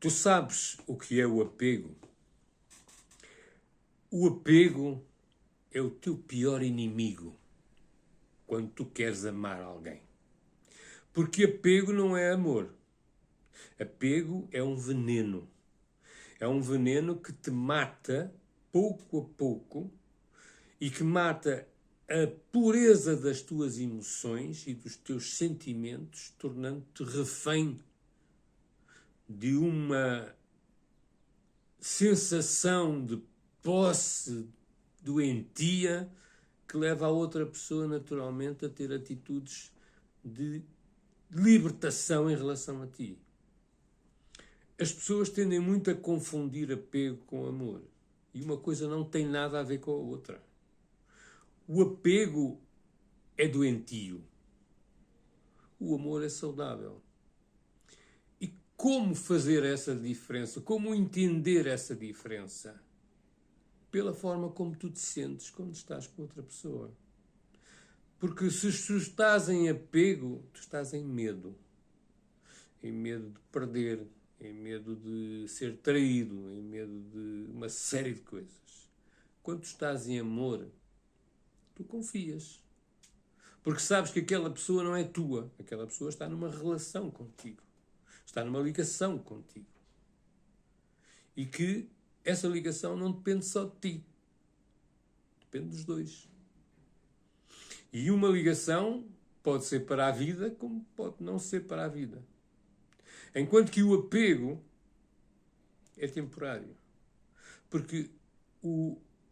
Tu sabes o que é o apego? O apego é o teu pior inimigo quando tu queres amar alguém. Porque apego não é amor. Apego é um veneno. É um veneno que te mata pouco a pouco e que mata a pureza das tuas emoções e dos teus sentimentos, tornando-te refém de uma sensação de posse doentia que leva a outra pessoa naturalmente a ter atitudes de libertação em relação a ti. As pessoas tendem muito a confundir apego com amor. E uma coisa não tem nada a ver com a outra. O apego é doentio. O amor é saudável. E como fazer essa diferença? Como entender essa diferença? Pela forma como tu te sentes quando estás com outra pessoa. Porque se tu estás em apego, tu estás em medo. Em medo de perder, em medo de ser traído, em medo de uma série de coisas. Quando tu estás em amor, tu confias. Porque sabes que aquela pessoa não é tua. Aquela pessoa está numa relação contigo. Está numa ligação contigo. E que essa ligação não depende só de ti. Depende dos dois. E uma ligação pode ser para a vida, como pode não ser para a vida. Enquanto que o apego é temporário. Porque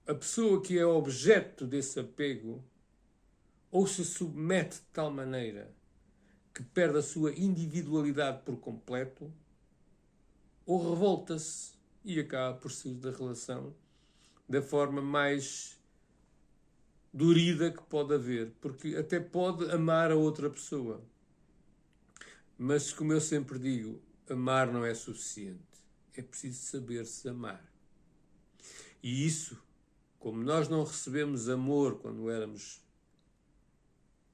a pessoa que é objeto desse apego ou se submete de tal maneira que perde a sua individualidade por completo, ou revolta-se e acaba por sair da relação da forma mais dorida que pode haver, porque até pode amar a outra pessoa. Mas, como eu sempre digo, amar não é suficiente. É preciso saber-se amar. E isso, como nós não recebemos amor quando éramos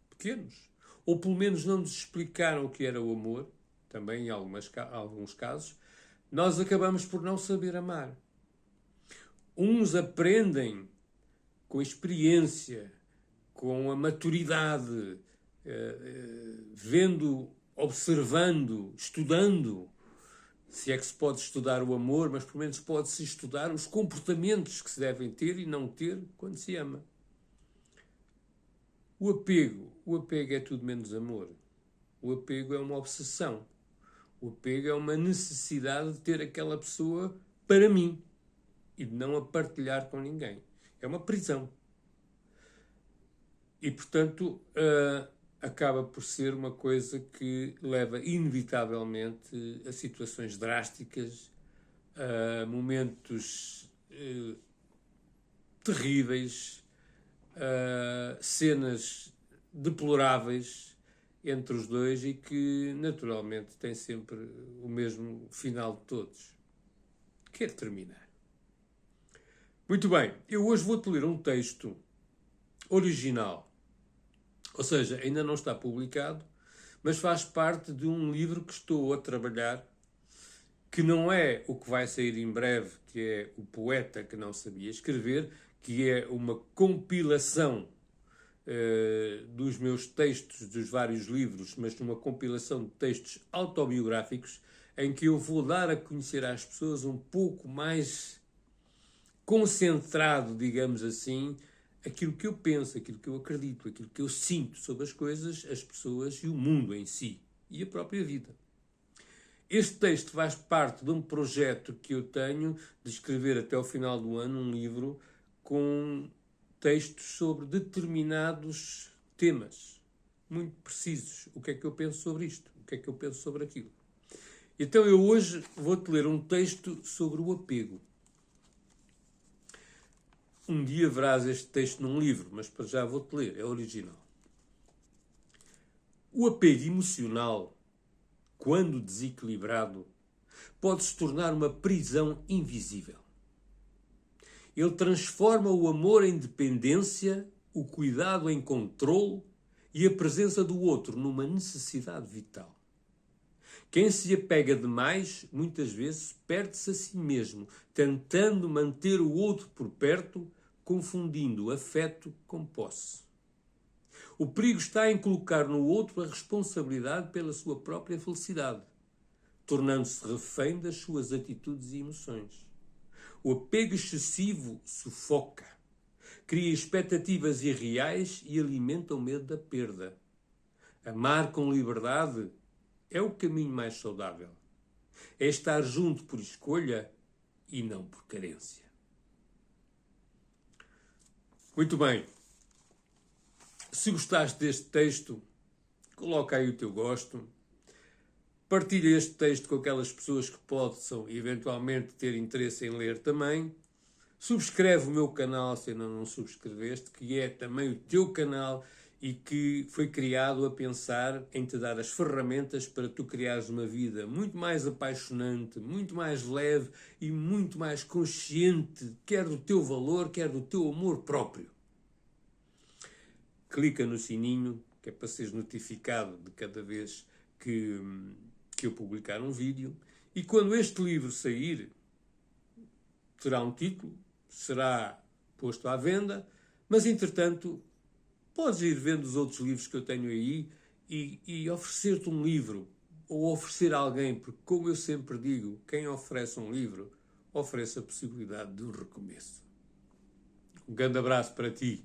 pequenos, ou pelo menos não nos explicaram o que era o amor, também em alguns casos, nós acabamos por não saber amar. Uns aprendem com experiência, com a maturidade, vendo, observando, estudando. Se é que se pode estudar o amor, mas pelo menos pode-se estudar os comportamentos que se devem ter e não ter quando se ama. O apego é tudo menos amor. O apego é uma obsessão. O apego é uma necessidade de ter aquela pessoa para mim e de não a partilhar com ninguém. É uma prisão. E, portanto, acaba por ser uma coisa que leva inevitavelmente a situações drásticas, a momentos terríveis, cenas deploráveis entre os dois e que, naturalmente, tem sempre o mesmo final de todos, que é terminar. Muito bem, eu hoje vou-te ler um texto original, ou seja, ainda não está publicado, mas faz parte de um livro que estou a trabalhar, que não é o que vai sair em breve, que é O Poeta que Não Sabia Escrever, que é uma compilação dos meus textos dos vários livros, mas uma compilação de textos autobiográficos em que eu vou dar a conhecer às pessoas um pouco mais concentrado, digamos assim, aquilo que eu penso, aquilo que eu acredito, aquilo que eu sinto sobre as coisas, as pessoas e o mundo em si, e a própria vida. Este texto faz parte de um projeto que eu tenho de escrever até ao final do ano um livro com textos sobre determinados temas muito precisos. O que é que eu penso sobre isto? O que é que eu penso sobre aquilo? Então eu hoje vou-te ler um texto sobre o apego. Um dia verás este texto num livro, mas para já vou-te ler, é original. O apego emocional, quando desequilibrado, pode se tornar uma prisão invisível. Ele transforma o amor em dependência, o cuidado em controle e a presença do outro numa necessidade vital. Quem se apega demais, muitas vezes, perde-se a si mesmo, tentando manter o outro por perto, confundindo afeto com posse. O perigo está em colocar no outro a responsabilidade pela sua própria felicidade, tornando-se refém das suas atitudes e emoções. O apego excessivo sufoca, cria expectativas irreais e alimenta o medo da perda. Amar com liberdade é o caminho mais saudável. É estar junto por escolha e não por carência. Muito bem. Se gostaste deste texto, coloca aí o teu gosto. Partilha este texto com aquelas pessoas que possam eventualmente ter interesse em ler também. Subscreve o meu canal se ainda não subscreveste, que é também o teu canal e que foi criado a pensar em te dar as ferramentas para tu criares uma vida muito mais apaixonante, muito mais leve e muito mais consciente, quer do teu valor, quer do teu amor próprio. Clica no sininho, que é para seres notificado de cada vez que eu publicar um vídeo. E quando este livro sair, terá um título, será posto à venda, mas entretanto podes ir vendo os outros livros que eu tenho aí e oferecer-te um livro ou oferecer a alguém, porque como eu sempre digo, quem oferece um livro oferece a possibilidade de um recomeço. Um grande abraço para ti.